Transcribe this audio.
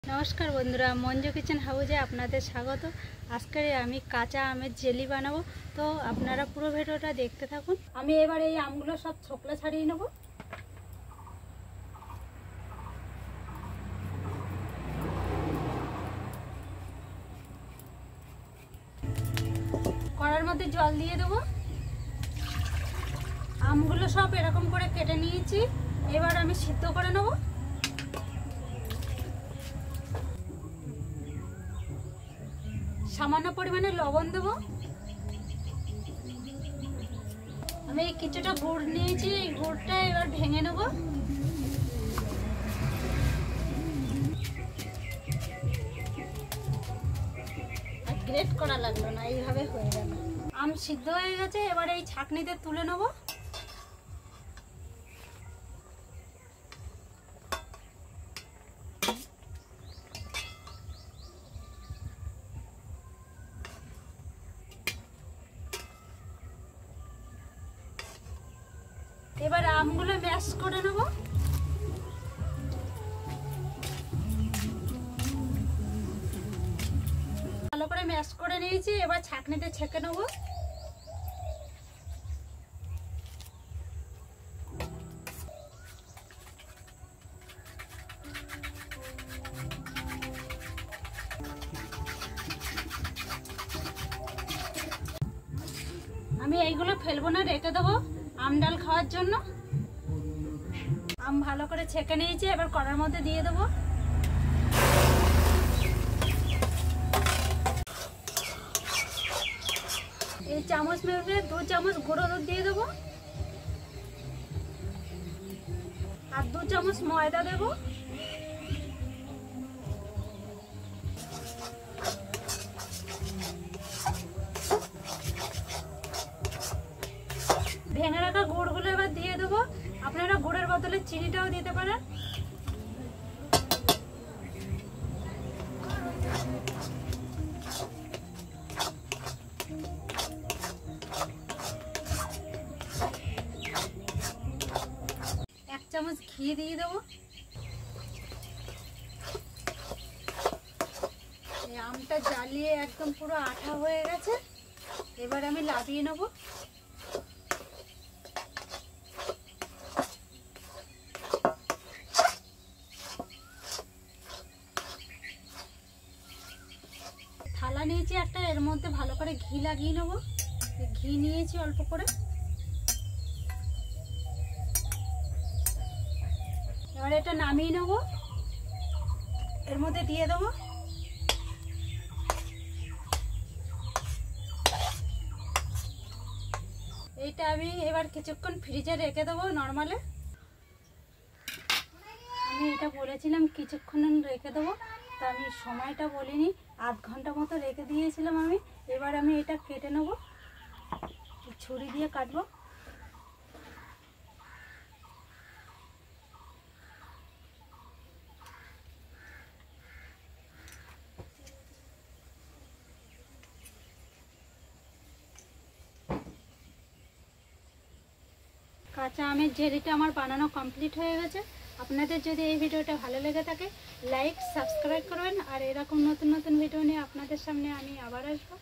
नमस्कार बंधुरा मंजू किचन हाउसे आपनादेर स्वागत। आजके आमी काँचा आमेर जेली बानाबो, तो आपनारा पुरो भिडियोटा देखते थाकुन। आमी एबार एई आमगुलो सब छोकला छाड़िये नेब। कड़ार मध्य जल दिए देब। आमगुलो सब एरकम करे केटे नियेछि, एबार आमी सिद्ध करे नेब। सामान्य परिमाणे लवण देव। आमी किछुटा गुड़ नियेछि, एई गुड़टा एबार भेंगे नेब। ग्रेट करा लागलो ना, এইভাবে হয়ে গেল। আম সিদ্ধ হয়ে গেছে, এবার এই ছাঁকনিতে তুলে নেব। এবার আমগুলো ম্যাশ করে নেব। ভালো করে ম্যাশ করে নিয়েছি, এবার ছাঁকনিতে ছেঁকে নেব। আমি এইগুলো ফেলবো না, রেখে দেবো আম ডাল খাওয়ার জন্য। আম ভালো করে ছেঁকে নিয়েছি, এবার কড়ার মধ্যে দিয়ে দেবো। এই চামচ মেপে 2 চামচ গুঁড়ো দুধ দিয়ে দেবো, আর 2 চামচ ময়দা দেবো। ভেঙে রাখা গুড়গুলো এবার দিয়ে দেবো। আপনারা গুড়ের বদলে চিনিটাও দিতে পারেন। এক চামচ ঘি দিয়ে দেবো। এই আমটা জ্বালিয়ে একদম পুরো আঠা হয়ে গেছে, এবার আমি লাভিয়ে নেবো। থালা নিয়েছি একটা, এর মধ্যে ভালো করে ঘি লাগিয়ে নেব। ঘি নিয়েছি অল্প করে। এবার এটা নামিয়ে নেব, এর মধ্যে দিয়ে দেবো। এইটা আমি এবার কিছুক্ষণ ফ্রিজে রেখে দেবো নরমালে। আমি এটা বলেছিলাম কিছুক্ষণ রেখে দেবো, তা আমি সময়টা বলিনি, আধ ঘন্টা মতো রেখে দিয়েছিলাম আমি। এবার আমি এটা কেটে নেব, ছুরি দিয়ে কাটবো। কাঁচা আমের জেলিটা আমার বানানো কমপ্লিট হয়ে গেছে। আপনাদের যদি এই ভিডিওটা ভালো লেগে থাকে, লাইক সাবস্ক্রাইব করবেন, আর এরকম নতুন নতুন ভিডিও নিয়ে আপনাদের সামনে আমি আবার আসবো।